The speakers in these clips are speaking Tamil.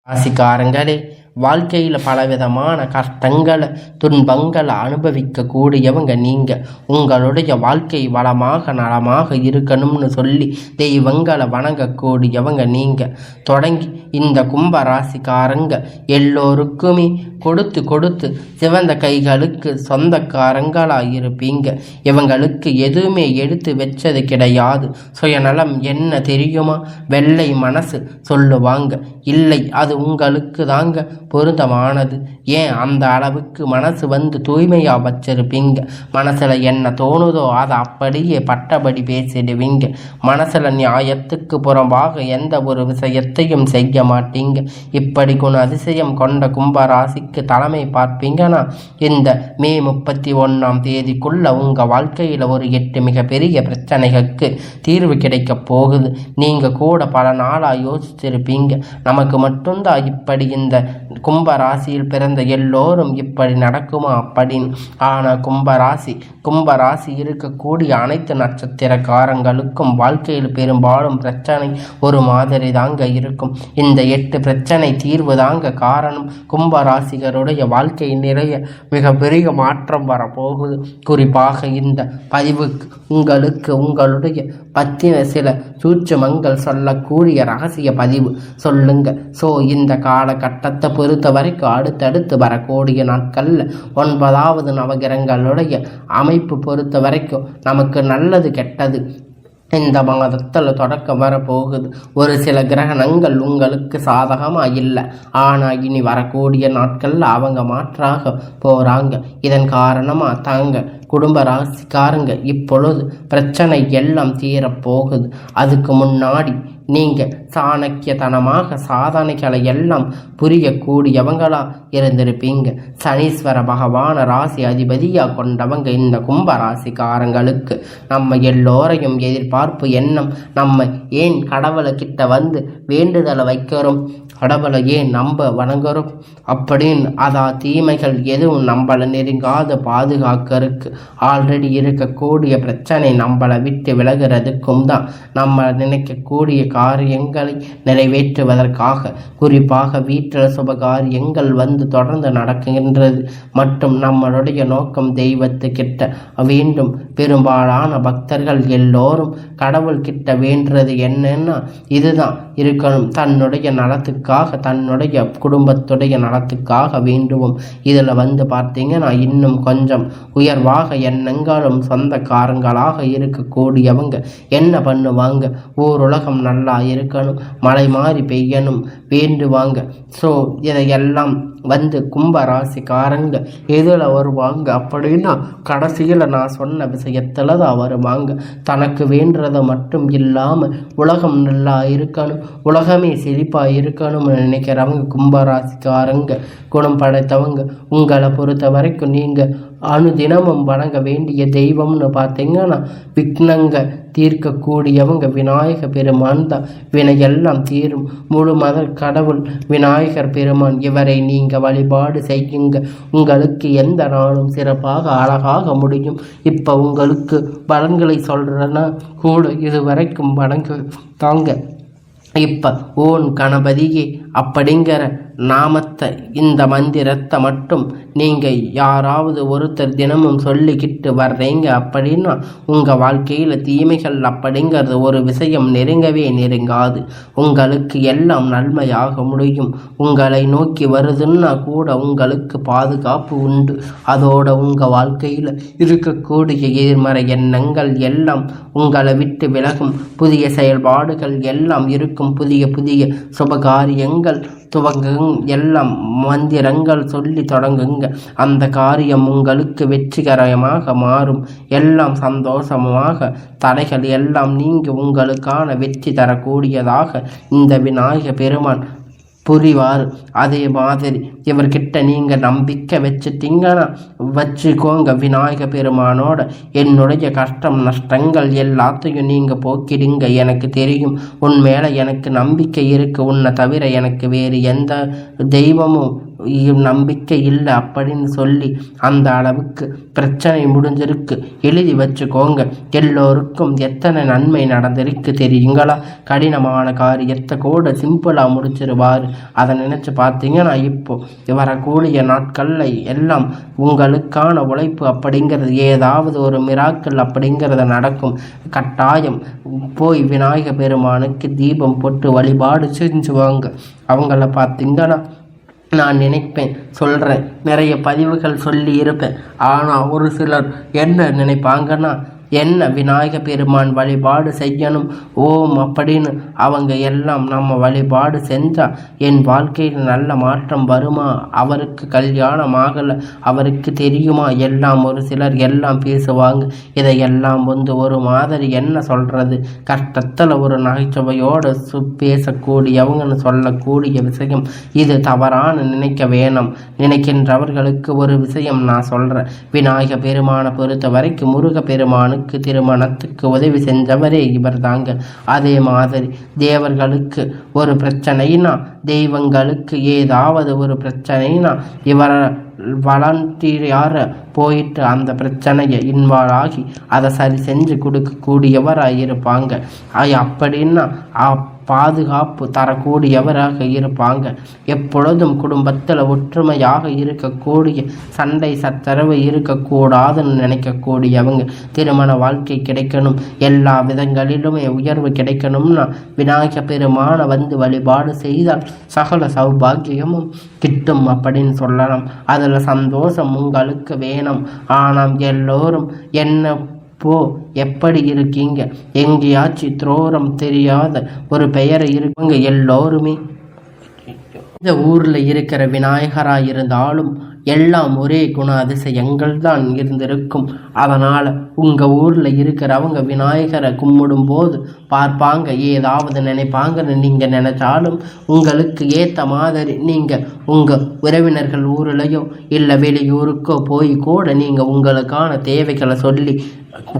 ராசிக்காரங்களே, வாழ்க்கையில் பலவிதமான கஷ்டங்களை துன்பங்களை அனுபவிக்க கூடியவங்க நீங்க. உங்களுடைய வாழ்க்கை வளமாக நலமாக இருக்கணும்னு சொல்லி தெய்வங்களை வணங்கக்கூடியவங்க நீங்க. தொடங்கி இந்த கும்ப ராசிக்காரங்க எல்லோருக்குமே கொடுத்து கொடுத்து சிவந்த கைகளுக்கு சொந்தக்காரங்களாக இருப்பீங்க. இவங்களுக்கு எதுவுமே எடுத்து வச்சது கிடையாது. சுயநலம் என்ன தெரியுமா? வெள்ளை மனசு சொல்லுவாங்க. இல்லை, அது உங்களுக்கு தாங்க பொருத்தமானது. ஏன் அந்த அளவுக்கு மனசு தூய்மையாக வச்சிருப்பீங்க. மனசில் என்ன தோணுதோ அதை அப்படியே பட்டபடி பேசிடுவீங்க. மனசில் நியாயத்துக்கு புறம்பாக எந்த ஒரு விஷயத்தையும் செய்ய மாட்டீங்க. இப்படி அதிசயம் கொண்ட கும்பராசிக்கு தலைமை பார்ப்பீங்கன்னா இந்த மே 31ஆம் தேதிக்குள்ள உங்கள் வாழ்க்கையில் ஒரு 8 மிகப்பெரிய பிரச்சனைகளுக்கு தீர்வு கிடைக்க போகுது. நீங்கள் கூட பல நாளாக யோசிச்சிருப்பீங்க, நமக்கு மட்டும்தான் இப்படி இந்த கும்பராசியில் பிறந்த எல்லோரும் இப்படி நடக்குமா அப்படின்னு. ஆனால் கும்பராசி இருக்கக்கூடிய அனைத்து நட்சத்திரக்காரங்களுக்கும் வாழ்க்கையில் பெரும்பாலும் பிரச்சனை ஒரு மாதிரி தாங்க இருக்கும். இந்த 8 பிரச்சனை தீர்வு தாங்க காரணம். கும்பராசிகருடைய வாழ்க்கை நிறைய மிகப்பெரிய மாற்றம் வரப்போகுது. குறிப்பாக இந்த பதிவுக்கு உங்களுக்கு உங்களுடைய பத்தின சில சூட்சுமங்கள் சொல்லக்கூடிய ரகசிய பதிவு சொல்லுங்க. ஸோ இந்த காலகட்டத்தை பொறுத்த வரைக்கும் அடுத்தடுத்து வரக்கூடிய நாட்களில் 9வது நவகிரகங்களுடைய அமைப்பு பொறுத்த வரைக்கும் நமக்கு நல்லது கெட்டது இந்த மாதத்தில் தொடக்கம் வரப்போகுது. ஒரு சில கிரகணங்கள் உங்களுக்கு சாதகமாக இல்லை, ஆனால் இனி வரக்கூடிய நாட்களில் அவங்க மாற்றாக போகிறாங்க. இதன் காரணமாக தாங்க குடும்ப ராசிக்காரங்க இப்பொழுது பிரச்சனை எல்லாம் தீரப்போகுது. அதுக்கு முன்னாடி நீங்கள் சாணக்கியத்தனமாக சாதனைகளை எல்லாம் புரியக்கூடியவங்களா இருந்திருப்பீங்க. சனீஸ்வர பகவான ராசி அதிபதியாக கொண்டவங்க இந்த கும்ப ராசிக்காரங்களுக்கு நம்ம எல்லோரையும் எதிர்பார்ப்பு எண்ணம். நம்ம ஏன் கடவுளை கிட்ட வேண்டுதலை வைக்கிறோம், கடவுளை ஏன் நம்ப வணங்குறோம் அப்படின்னு தீமைகள் எதுவும் நம்மளை நெருங்காத பாதுகாக்கிறதுக்கு ஆல்ரெடி இருக்கக்கூடிய பிரச்சனை நம்மளை விட்டு விலகிறதுக்கும் தான். நம்ம நினைக்கக்கூடிய காரியங்களை நிறைவேற்றுவதற்காக குறிப்பாக வீட்டில் சுபகாரியங்கள் தொடர்ந்து நடக்கின்றது மற்றும் நம்மளுடைய நோக்கம் தெய்வத்துக்கிட்ட வேண்டும். பெரும்பாலான பக்தர்கள் எல்லோரும் கடவுள் கிட்ட வேண்டுறது என்னன்னா இதுதான் இருக்கணும். தன்னுடைய நலத்துக்காக தன்னுடைய குடும்பத்துடைய நலத்துக்காக வேண்டுவோம். இதில் பார்த்தீங்கன்னா இன்னும் கொஞ்சம் உயர்வாக எண்ணங்களும் சொந்தக்காரங்களாக இருக்கக்கூடியவங்க என்ன பண்ணுவாங்க, ஊருலகம் நல்லா இருக்கணும், மழை மாறி பெய்யணும் வேண்டுவாங்க. ஸோ இதையெல்லாம் கும்பராசிக்காரங்க எதில் வருவாங்க அப்படின்னா கடைசியில் நான் சொன்ன விஷயத்தில் தான் வருவாங்க. தனக்கு வேண்டுறதை மட்டும் இல்லாமல் உலகம் நல்லா இருக்கணும், உலகமே செழிப்பாக இருக்கணும்னு நினைக்கிறவங்க கும்பராசிக்காரங்க குணம் படைத்தவங்க. உங்களை பொறுத்த வரைக்கும் நீங்கள் அனுதினமும் வணங்க வேண்டிய தெய்வம்னு பார்த்தீங்கன்னா விக்னங்க தீர்க்கக்கூடியவங்க விநாயக பெருமான் தான். வினையெல்லாம் தீரும் முழு மத கடவுள் விநாயகர் பெருமான். இவரை நீங்கள் வழிபாடு செய்யுங்க. உங்களுக்கு எந்த நாளும் சிறப்பாக அழகாக முடியும். இப்போ உங்களுக்கு பலன்களை சொல்கிறேன்னா கூட இதுவரைக்கும் வணங்க தாங்க. இப்போ ஓன் கணபதியே அப்படிங்கிற நாமத்தை இந்த மந்திரத்தை மட்டும் நீங்கள் யாராவது ஒருத்தர் தினமும் சொல்லிக்கிட்டு வர்றீங்க அப்படின்னா உங்கள் வாழ்க்கையில் தீமைகள் அப்படிங்கிறது ஒரு விஷயம் நெருங்கவே நெருங்காது. உங்களுக்கு எல்லாம் நன்மையாக முடியும். உங்களை நோக்கி வருதுன்னா கூட உங்களுக்கு பாதுகாப்பு உண்டு. அதோட உங்கள் வாழ்க்கையில் இருக்கக்கூடிய எதிர்மறை எண்ணங்கள் எல்லாம் உங்களை விட்டு விலகும். புதிய செயல்பாடுகள் எல்லாம் இருக்கும். புதிய புதிய சுபகாரியங்கள் துவங்குங்க. எல்லாம் மந்திரங்கள் சொல்லி தொடங்குங்க. அந்த காரியம் உங்களுக்கு வெற்றிகரமாக மாறும். எல்லாம் சந்தோஷமாக தடைகள் எல்லாம் நீங்கி உங்களுக்கான வெற்றி தரக்கூடியதாக இந்த விநாயக பெருமான் புரிவார். அதே மாதிரி இவர்கிட்ட நீங்கள் நம்பிக்கை வச்சுக்கோங்க. விநாயக பெருமானோட என்னுடைய கஷ்டம் நஷ்டங்கள் எல்லாத்தையும் நீங்கள் போக்கிடுங்க. எனக்கு தெரியும் உன் மேலே எனக்கு நம்பிக்கை இருக்குது. உன்னை தவிர எனக்கு வேறு எந்த தெய்வமும் நம்பிக்கை இல்லை அப்படின்னு சொல்லி அந்த அளவுக்கு பிரச்சனை முடிஞ்சிருக்கு. எழுதி வச்சுக்கோங்க. எல்லோருக்கும் எத்தனை நன்மை நடந்திருக்கு தெரியுங்களா? கடினமான காரியத்தை கூட சிம்பிளாக முடிச்சிருவார். அதை நினச்சி பார்த்தீங்கன்னா இப்போ வரக்கூடிய நாட்களில் எல்லாம் உங்களுக்கான உழைப்பு அப்படிங்கிறது ஏதாவது ஒரு மிராக்கள் அப்படிங்கிறது நடக்கும். கட்டாயம் போய் விநாயக பெருமானுக்கு தீபம் போட்டு வழிபாடு செஞ்சுவாங்க. அவங்கள பார்த்தீங்கன்னா நான் நினைப்பேன், சொல்கிறேன், நிறைய பதிவுகள் சொல்லி இருப்பேன். ஆனால் ஒரு சிலர் என்ன நினைப்பாங்கன்னா, என்ன விநாயக பெருமான் வழிபாடு செய்யணும் ஓம் அப்படின்னு அவங்க எல்லாம் நம்ம வழிபாடு செஞ்சால் என் வாழ்க்கையில் நல்ல மாற்றம் வருமா, அவருக்கு கல்யாணம் ஆகலை, அவருக்கு தெரியுமா, எல்லாம் ஒரு சிலர் எல்லாம் பேசுவாங்க. இதையெல்லாம் ஒரு மாதிரி என்ன சொல்கிறது, கஷ்டத்தில் ஒரு நகைச்சுவையோடு பேசக்கூடியவங்கன்னு சொல்லக்கூடிய விஷயம் இது. தவறான நினைக்க வேணும். நினைக்கின்றவர்களுக்கு ஒரு விஷயம் நான் சொல்கிறேன். விநாயக பெருமானை பொறுத்த வரைக்கும் முருக பெருமானு திருமணத்துக்கு உதவி செஞ்சவரே இவர் தாங்க. அதே மாதிரி தேவர்களுக்கு ஒரு பிரச்சனைனா, தெய்வங்களுக்கு ஏதாவது ஒரு பிரச்சனைனா இவரை வாலண்டியராக போயிட்டு அந்த பிரச்சனையை இன்வால்வ் ஆகி அதை சரி செஞ்சு கொடுக்கக்கூடியவராக இருப்பாங்க. அப்படின்னா பாதுகாப்பு தரக்கூடியவராக இருப்பாங்க. எப்பொழுதும் குடும்பத்தில் ஒற்றுமையாக இருக்கக்கூடிய, சண்டை சச்சரவு இருக்கக்கூடாதுன்னு நினைக்கக்கூடியவங்க. திருமண வாழ்க்கை கிடைக்கணும், எல்லா விதங்களிலுமே உயர்வு கிடைக்கணும்னா விநாயக பெருமானை வழிபாடு செய்தால் சகல சௌபாகியமும் கிட்டும் அப்படின்னு சொல்லலாம். அதில் சந்தோஷம் உங்களுக்கு வேணும். ஆனால் எல்லோரும் என்ன எப்படி இருக்கீங்க, எங்கேயாச்சும் துரோரம் தெரியாத ஒரு பெயரை இருக்குங்க. எல்லோருமே இந்த ஊரில் இருக்கிற விநாயகராக இருந்தாலும் எல்லாம் ஒரே குண அதிசயங்கள் தான் இருந்திருக்கும். அதனால் உங்கள் ஊரில் இருக்கிறவங்க விநாயகரை கும்பிடும் போது பார்ப்பாங்க, ஏதாவது நினைப்பாங்கன்னு நீங்கள் நினைச்சாலும் உங்களுக்கு ஏற்ற மாதிரி நீங்கள் உங்கள் உறவினர்கள் ஊர்லேயோ இல்லை வெளியூருக்கோ போய் கூட நீங்கள் உங்களுக்கான தேவைகளை சொல்லி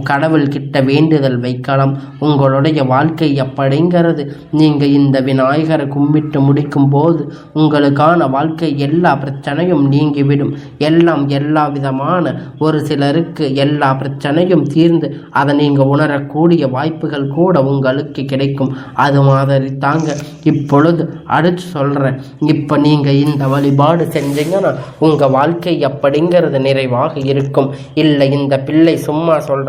கடவுள்கிட்ட வேண்டுதல் வைக்கலாம். உங்களுடைய வாழ்க்கை அப்படிங்கிறது நீங்கள் இந்த விநாயகரை கும்பிட்டு முடிக்கும் போது உங்களுக்கான வாழ்க்கை எல்லா பிரச்சனையும் நீங்கிவிடும். எல்லாம் எல்லா விதமான ஒரு சிலருக்கு எல்லா பிரச்சனையும் தீர்ந்து அதை நீங்கள் உணரக்கூடிய வாய்ப்புகள் கூட உங்களுக்கு கிடைக்கும். அது மாதிரி தாங்க இப்பொழுது அடுத்து சொல்கிறேன். இப்போ நீங்கள் இந்த வழிபாடு செஞ்சீங்கன்னா உங்கள் வாழ்க்கை அப்படிங்கிறது நிறைவாக இருக்கும். இல்லை இந்த பிள்ளை சும்மா சொல்கிறாங்க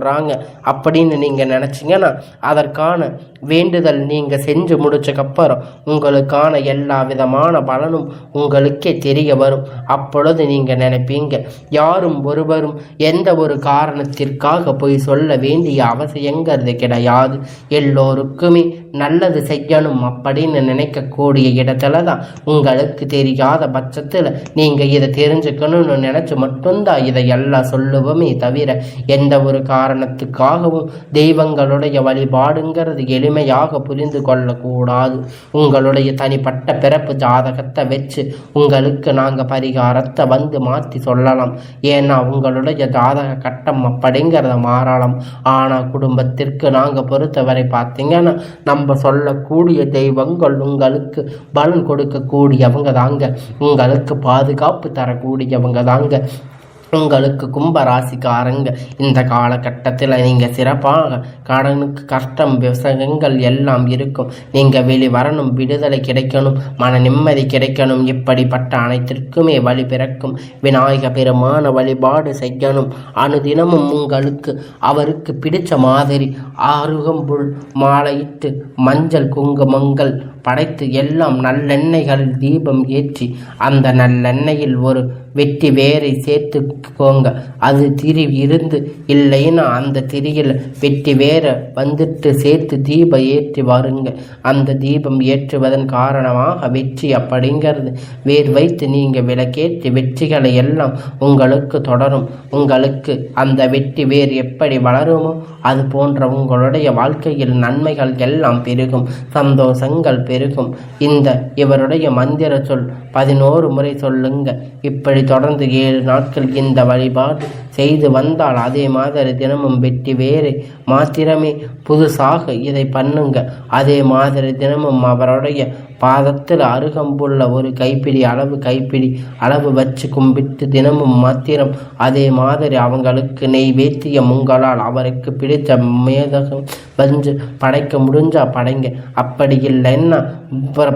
அப்படின்னு நீங்கள் நினச்சிங்கன்னா அதற்கான வேண்டுதல் நீங்கள் செஞ்சு முடிச்சக்கப்புறம் உங்களுக்கான எல்லா விதமான பலனும் உங்களுக்கே தெரிய வரும். அப்பொழுது நீங்கள் நினைப்பீங்க, யாரும் ஒருவரும் எந்த ஒரு காரணத்திற்காக போய் சொல்ல வேண்டிய அவசியங்கிறது கிடையாது. எல்லோருக்குமே நல்லது செய்யணும் அப்படின்னு நினைக்கக்கூடிய இடத்துல தான் உங்களுக்கு தெரியாத பட்சத்தில் நீங்கள் இதை தெரிஞ்சுக்கணும்னு நினச்சி மட்டும்தான் இதை எல்லாம் சொல்லுவோமே தவிர எந்த ஒரு காரணத்துக்காகவும் தெய்வங்களுடைய வழிபாடுங்கிறது எளிமையாக புரிந்து கொள்ளக்கூடாது. உங்களுடைய தனிப்பட்ட பிறப்பு ஜாதகத்தை வச்சு உங்களுக்கு நாங்கள் பரிகாரத்தை மாற்றி சொல்லலாம். ஏன்னா உங்களுடைய ஜாதக கட்டம் அப்படிங்கிறத மாறலாம். ஆனால் குடும்பத்திற்கு நாங்கள் பொறுத்தவரை பார்த்தீங்கன்னா நம்ம சொல்லக்கூடிய தெய்வங்கள் உங்களுக்கு பலன் கொடுக்கக்கூடியவங்க தாங்க, உங்களுக்கு பாதுகாப்பு தரக்கூடியவங்க தாங்க. உங்களுக்கு கும்பராசிக்காரங்க இந்த காலகட்டத்தில் நீங்கள் சிறப்பாக கடனுக்கு கஷ்டம் விவசாயங்கள் எல்லாம் இருக்கும். நீங்கள் வெளிவரணும், விடுதலை கிடைக்கணும், மன நிம்மதி கிடைக்கணும். இப்படிப்பட்ட அனைத்திற்குமே வழி பிறக்கும். விநாயக பெருமான வழிபாடு செய்யணும். அனுதினமும் உங்களுக்கு அவருக்கு பிடிச்ச மாதிரி அருகம்புல் மாலையிட்டு மஞ்சள் குங்குமங்கள் படைத்து எல்லாம் நல்லெண்ணெய்கள் தீபம் ஏற்றி அந்த நல்லெண்ணெயில் ஒரு வெட்டி வேரை சேர்த்துக்கோங்க. அது திரி இருந்து இல்லைன்னா அந்த திரியில் வெட்டி வேரை சேர்த்து தீபம் ஏற்றி வாருங்க. அந்த தீபம் ஏற்றுவதன் காரணமாக வெற்றி அப்படிங்கிறது வேர் வைத்து நீங்கள் விளக்கேற்றி வெற்றிகளை எல்லாம் உங்களுக்கு தொடரும். உங்களுக்கு அந்த வெற்றி வேர் எப்படி வளருமோ அது போன்ற உங்களுடைய வாழ்க்கையில் நன்மைகள் எல்லாம் பெருகும், சந்தோஷங்கள் பெருகும். இந்த இவருடைய மந்திர சொல் 11 முறை சொல்லுங்க. இப்படி தொடர்ந்து 7 நாட்கள் இந்த வழிபாடு செய்து வந்தால் அதே மாதிரி தினமும் வெட்டி வேறு மாத்திரமே புதுசாக இதை பண்ணுங்க. அதே மாதிரி தினமும் அவருடைய பாதத்தில் அருகம்புள்ள ஒரு கைப்பிடி அளவு வச்சு கும்பிட்டு தினமும் மாத்திரம் அதே மாதிரி அவங்களுக்கு நெய்வேத்தியம் உங்களால் அவருக்கு பிடித்த மேதகம் வந்து படைக்க முடிஞ்சா படைங்க. அப்படி இல்லைன்னா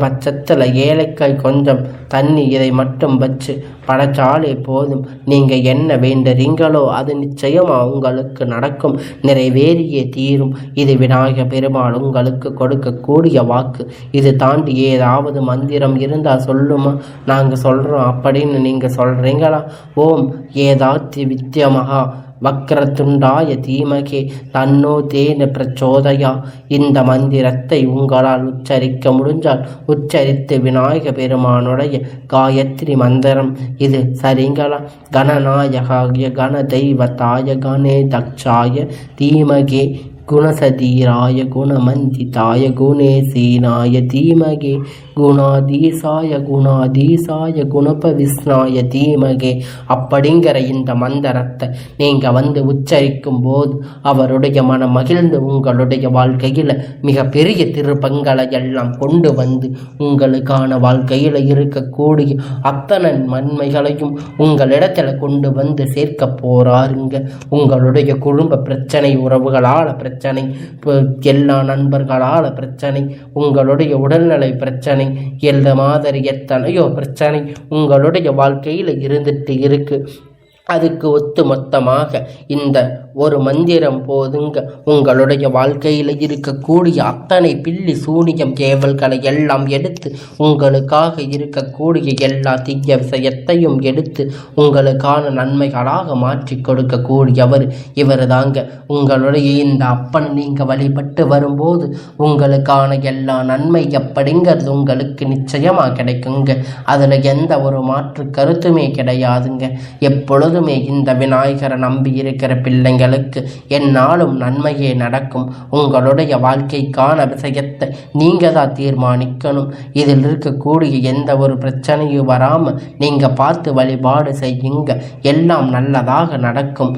பட்சத்தில் ஏலக்காய் கொஞ்சம் தண்ணி இதை மட்டும் வச்சு படைச்சாலே போதும். நீங்கள் என்ன வேண்டுறீங்களோ அது நிச்சயமாக உங்களுக்கு நடக்கும், நிறைவேறியே தீரும். இது விநாயக பெருமாள் உங்களுக்கு கொடுக்கக்கூடிய வாக்கு. இது தாண்டி ஏதாவது மந்திரம் இருந்தால் சொல்லுமா, நாங்கள் சொல்கிறோம் அப்படின்னு நீங்கள் சொல்கிறீங்களா? ஓம் ஏதாத்தி வித்யமகா வக்ரதுண்டாய தீமகே தன்னோ தேன பிரச்சோதயா. இந்த மந்திரத்தை உங்களால் உச்சரிக்க முடிஞ்சால் உச்சரித்து விநாயக பெருமானுடைய காயத்ரி மந்திரம் இது சரிங்களா? கணநாயகாய கண தெய்வத்தாய கணே தக்ஷாய தீமகே குணசதீராய குணமந்திதாய குணேசீனாய தீமகே குணாதீசாய குணபவிஸ்னாய தீமகே. அப்படிங்கிற இந்த மந்திரத்தை நீங்கள் வந்து உச்சரிக்கும் போது அவருடைய மனம் மகிழ்ந்து உங்களுடைய வாழ்க்கையில் மிகப்பெரிய திருப்பங்களை எல்லாம் கொண்டு வந்து உங்களுக்கான வாழ்க்கையில் இருக்கக்கூடிய அத்தனை நன்மைகளையும் உங்களிடத்தில் கொண்டு வந்து சேர்க்க போறாருங்க. உங்களுடைய குடும்ப பிரச்சனை, உறவுகளால் பிரச்சனை, எல்லா நண்பர்களால் பிரச்சனை, உங்களுடைய உடல்நிலை பிரச்சனை, எல்லா மாதிரி எத்தனையோ பிரச்சனை உங்களுடைய வாழ்க்கையில் இருந்துட்டு இருக்கு. அதுக்கு ஒத்து மொத்தமாக இந்த ஒரு மந்திரம் போதுங்க. உங்களுடைய வாழ்க்கையில் இருக்கக்கூடிய அத்தனை பில்லி சூனியம் ஏவல்களை எல்லாம் எடுத்து உங்களுக்காக இருக்கக்கூடிய எல்லா தீய விஷயத்தையும் எடுத்து உங்களுக்கான நன்மைகளாக மாற்றி கொடுக்கக்கூடியவர் இவர் தாங்க. உங்களுடைய இந்த அப்பன் நீங்கள் வழிபட்டு வரும்போது உங்களுக்கான எல்லா நன்மை அப்படிங்கிறது உங்களுக்கு நிச்சயமாக கிடைக்குங்க. அதில் எந்த ஒரு மாற்று கருத்துமே கிடையாதுங்க. எப்பொழுதுமே இந்த விநாயகரை நம்பி இருக்கிற பிள்ளைங்களுக்கு என்னாலும் நன்மையே நடக்கும். உங்களுடைய வாழ்க்கைக்கான விஷயத்தை நீங்கள் தான் தீர்மானிக்கணும். இதில் இருக்கக்கூடிய எந்த ஒரு பிரச்சனையும் வராமல் நீங்கள் பார்த்து வழிபாடு செய்யுங்க, எல்லாம் நல்லதாக நடக்கும்.